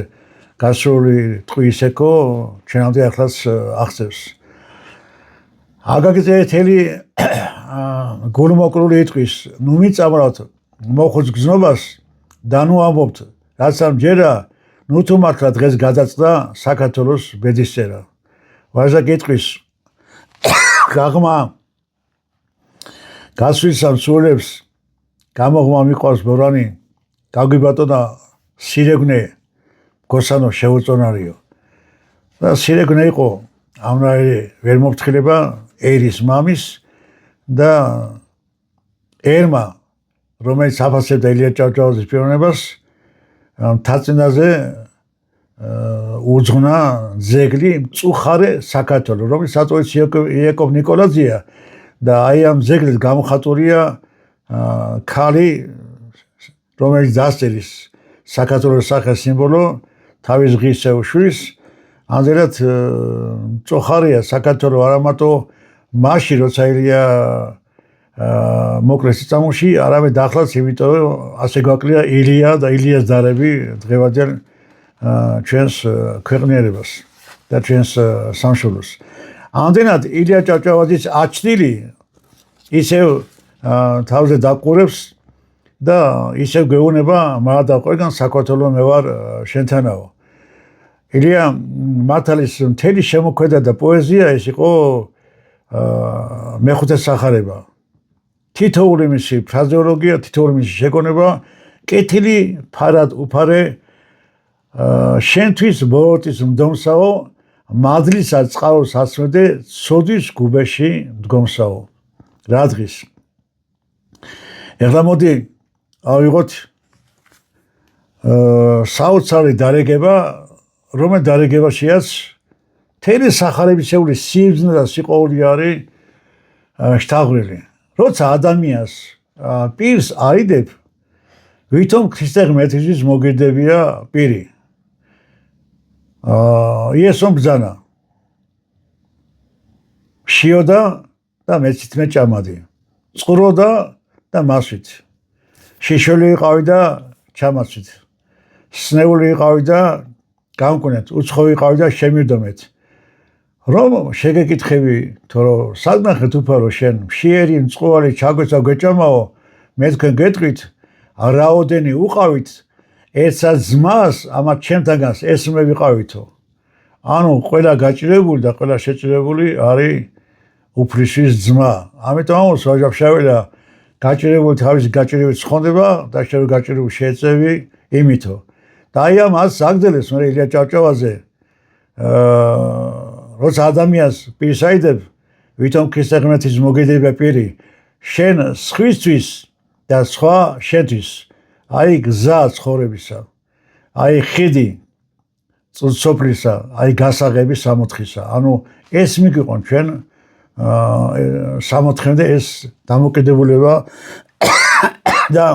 გასული ტყვისეკო ჩვენამდე ახლაც აღწევს აგაგზე თელი გულმოკლული იტყვის ნუ მიწამრავთ მოხუც გზნობას და ნუ ამბობთ რაც ამ ჯერა ნუ თუ მართლა დღეს გადაწყდა საქართველოს ბედისწერა ვაჟა გიტყვის გაღმა გასვლის ამ სულებს გამოღმა მიყვარს ბორანი გაგვიბატონა სირეგნე გოსანო შეუწონარიო და სირეგნე იყო ამრაი ვერ მოფრთხილება ერის მამის და ერმა რომელიც აფასებდა ილია ჭავჭავაძის პიროვნებას მთაწინაზე უძღვნა ძეგლი მწუხარე საქართველო რომელიც საწოლიც იაკობ ნიკოლაძეა და აი ამ ძეგლით გამოხატულია ქალი რომელიც დასწრის საქართველოს სახეს სიმბოლო თავის ღირსეულ შვილს ამდენად მწუხარეა საქართველო არა მარტო მაშინ როცა ილია მოკლეს წამოში არამედ ახლაც იმიტომ ასე გვაკლია ილია და ილიას დარები დღევანდელ ჩვენს ქვეყნიერებას და ჩვენს სამშობლოს ამდენად ილია ჭავჭავაძის აჩდილი ისევ თავზე დაყურებს და ისევ გვეუბნება მარად აყვეგან საქართველო მე ვარ შენთანაო ილია მართალის მთელი შემოქმედა და პოეზია ეს იყო მეხუთე სახარება თითოეული მისი ფრაზეოლოგია თითოეული მისი შეგონება კეთილი ფარად უფარე შენთვის ბოროტის მდომსაო მადლისა წყაროს აცმედე ცოდის გუბეში მდგომსაო რა დღის ეხლა მოდი ავიღოთ საოცარი დარეგება რომელ დარეგებაშიაც მთელი სახარებისეული სიბრძნე და სიყვარული არის შთაღვრილი როცა ადამიანს პირს აიდებ ვითომ ქრისტე ღმერთისთვის მოგირდებია პირი იესო ბრძანა შიოდა და მეცით მე ჭამადი. წყუროდა და მასვით. შიშველი იყავი და ჩამაცვით. სნეული იყავი და გამკვნეთ, უცხო იყავი და შემირდომეთ. რომ შეგეკითხები, თორე საგნახეთ უფარო შენ მშიერი მწყოარი ჩაგვეცა გვეჭამაო, მე თქვენ გეტყვით, რაოდენი უყავით, ერთსა ძმას, ამათ ჩემთაგანს ესმე ვიყავითო. ანუ ყველა გაჭირებული და ყველა შეჭირებული არის უფრისის ძმა. ამიტომ ამოს ვაჟაფშაველა გაჭირებული თავისი გაჭირებით ხონდება და შენ გაჭირებული შეეწევი იმითო. და აი ამას აგდელეს მე ილია ჭავჭავაძე როცა ადამიანს პირსაიდებ, ვითომ ქრისტიანეთის მოგედება პირი, შენ სხვისთვის და სხვა შენთვის, აი გზა ცხოვრებისა, აი ხიდი სოფლისა, აი გასაღების სამოთხისა. ანუ ეს მიგვიყონ ჩვენ სამოთხემდე ეს დამოკიდებულება და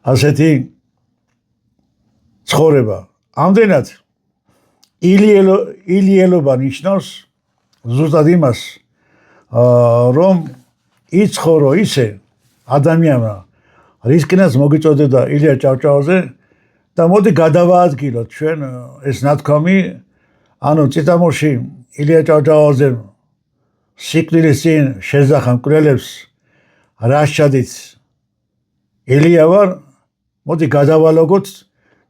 ასეთი ცხოვრება. ამდენად ილიელობა ნიშნავს ზუსტად იმას, რომ იცხოვრო ისე ადამიანმა, რისკინაც მოგიწოდeda ილია ჭავჭავაძე და მოდი გადავაადგილოთ ჩვენ ეს ნათქვამი, ანუ წითამურში ილია ჭავჭავაძე სიკვდილის წინ შეძახა მკვლელებს რაშჩადით ილია ვარ, მოდი გადავალოგოთ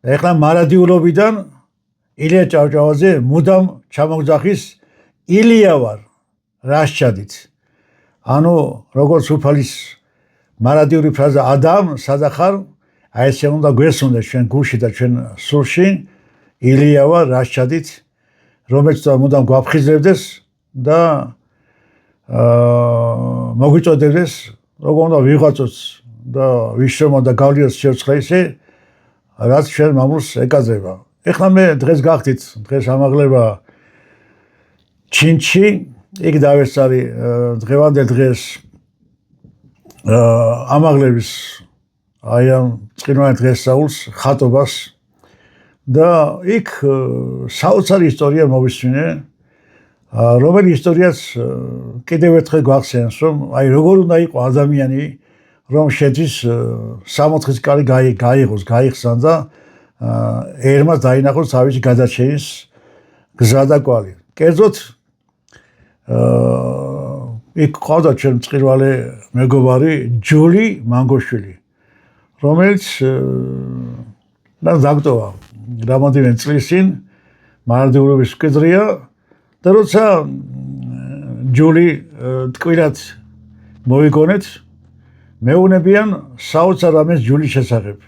და ეხლა მარადიულობიდან ილია ჭავჭავაძე მუდამ ჩამოგძახის ილია ვარ რაშჩადით. ანუ როგორც უფალის მარადიული ფრაზა ადამ სადახარ, აი ესე უნდა გვესმოდეთ ჩვენ გულში და ჩვენ სულში ილია ვარ რაშჩადით, რომელიც მუდამ გვაფხიზლებდეს და მოგვიწოდებდეს, როგორ უნდა ვიღაწოთ და ვიშრომოთ და გავლიოთ სივრცეში, რაც ჩვენ მამულს ეკაძება. ეხლა მე დღეს გახდით, დღეს ამაღლება ჩინჩი, იქ დავესწარი დღევანდელ დღეს ამაღლების აი ამ წინვარდ დღესაულს ხატობას და იქ საოცარი ისტორია მოვისმინე, რომელი ისტორიაც კიდევ ერთხელ გვახსენს, რომ აი როგორ უნდა იყო ადამიანი, რომ შედის სამოთხის კარი გაიღოს, გაიხსნა და ერმას დაინახოს თავისი გადარჩენის გზა და კვალი. კერძოდ იქ ყავდა ჩვენ მწყირვალე მეგობარი ჯული მანგოშვილი, რომელიც დაგტოვა რამოდენიმე წლის წინ მარადიულობის მკვიდრია და როცა ჯული ტკბილად მოიგონეთ, მეუნებიან საოცარ რამეს ჯულის შესახებ.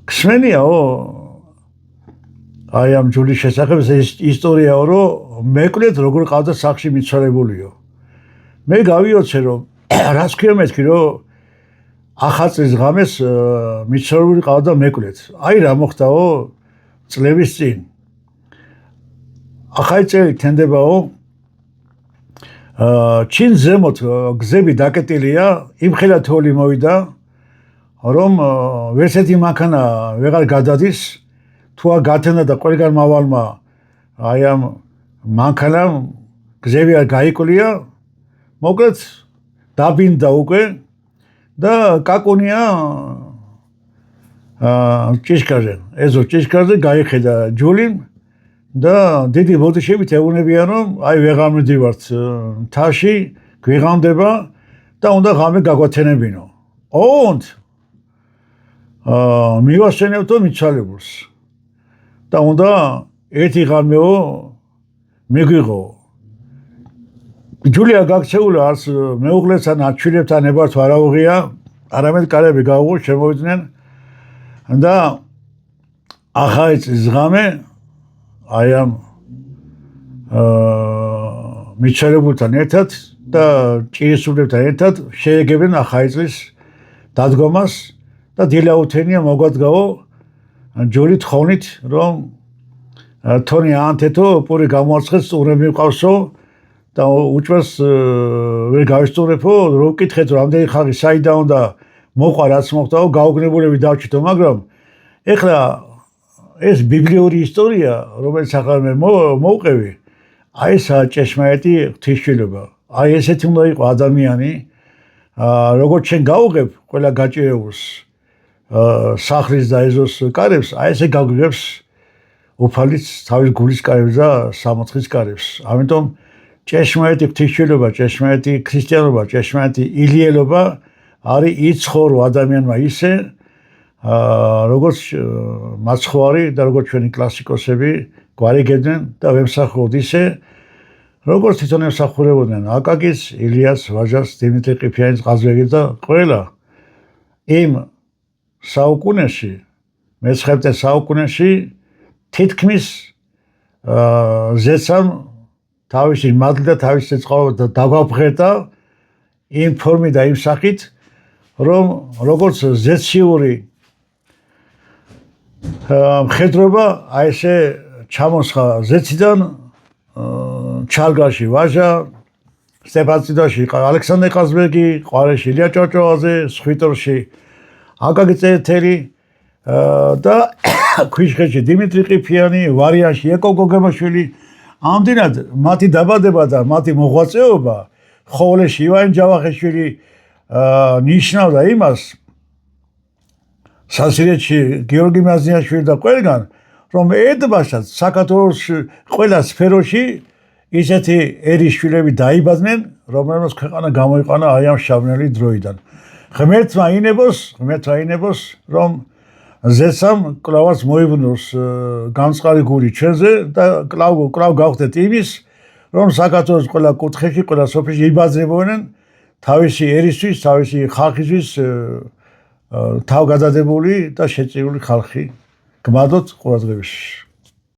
გსმენიაო აი ამ ჯულის შესახებ ეს ისტორიაო, რომ მეკვდეთ როგორ ყავდა სახში მიცვალებულიო. მე გავიოცე რომ რას ქვია მეთქი, რომ ახალწლის ღამეს მიცვალებული ყავდა მეკვდეთ. აი რა მოხდაო წლების წინ. ახალი წელი თენდებაო, ჩინ ზემოთ გზები დაკეტილია, იმხელა თოვლი მოვიდა, რომ ვერცერთი მანქანა ვეღარ გადადის, თუ გათენა და ყველგან მავალმა აი ამ მანქანამ გზები არ გაიკლია, მოკლედ დაბინდა უკვე და კაკუნია ჭიშკარზე, ეზო ჭიშკარზე გაიხედა ჯული და დიდი ბოდიშებით ეუბნებიან, რომ აი ვეღარ მივდივართ მთაში, გვიღამდება და უნდა ღამე გაგვათენებინო. ოღონდ მივასვენებთო მიცვალებულს და უნდა ერთი ღამეო მიგვიღო. ჯულია გაქცეულა არც მეუღლესთან, არც შვილებთან ნებართვა არ აუღია, არამედ კარები გაუღო, შემოვიდნენ და ახალი წლის ღამე აი ამ მიცვალებულთან ერთად და ჭირისუფლებთან ერთად შეეგებენ ახალი წლის დადგომას და დილაუთენია მოგვადგაო ჯული თხოვნით, რომ თონი ანთეთო პური გამოაცხეს, სტურები მყავსო და უჭვას ვერ გავისწორებო, რომ ვკითხეთ, რომ ამდენი ხალხი საიდან უნდა მოყვა, რაც მოხდაო, გაუგნებულები დავჭითო, მაგრამ ეხლა ეს ბიბლიური ისტორია, რომელიც ახლა მე მოვყევი, აი ეს ჭეშმარიტი ღვთისმშობლობა. აი ესეთი უნდა იყო ადამიანი, როგორც ჩვენ გავუღებ ყველა გაჭირებულს სახლის და ეზოს კარებს, აი ესე გაგვიღებს უფალიც თავის გულის კარებს და სამოთხის კარებს. ამიტომ ჭეშმარიტი ღვთისმშობლობა, ჭეშმარიტი ქრისტიანობა, ჭეშმარიტი ილიელობა არის იცხოვრო ადამიანმა ისე, როგორც მაცხოვარი და როგორც ჩვენი კლასიკოსები გვარიგებდნენ და ვემსახუროთ ისე, როგორც თვითონ ემსახურებოდნენ აკაკის, ილიას, ვაჟას, დიმიტრი ყიფიანის, ყაზბეგის და ყველა იმ საუკუნეში, მე-19 საუკუნეში თითქმის ზეცამ თავისი მადლი და თავისი წყალობა დაგვაფრთხილდა იმ ფორმით და იმ სახით, რომ როგორც ზეციური მხედრობა აი ესე ჩამოსხა ზეციდან ჩალგაში ვაჟა, სტეფანწმინდაში ალექსანდრე ყაზბეგი, ყვარეში ილია ჭავჭავაძე, სხვითორში აკაკი წერეთელი და ქვიშხეთში დიმიტრი ყიფიანი, ვარიანში ეკო გოგებაშვილი. ამდენად მათი დაბადება და მათი მოღვაწეობა ხოვლეში ივანე ჯავახიშვილი ნიშნავდა იმას, სასირეთში გიორგი მაზნიაშვილი და ყველგან, რომ ედბაშად საქართველოს ყველა სფეროში ისეთი ერისშვილები დაიბადნენ, რომელმაც ქვეყანა გამოიყვანა აი ამ შავნელი დროიდან. ღმერთმა ინებოს, რომ ზესამ კლავაც მოივნოს გამწყალი გული ჩვენზე და კლავ გავხდეთ იმის, რომ საქართველოს ყველა კუთხეში, ყველა სოფელში იბაძებოდნენ თავისი ერისთვის, თავისი ხალხისთვის თავგადადებული და შეწირული ხალხი. გმადოთ ყურადღებაში.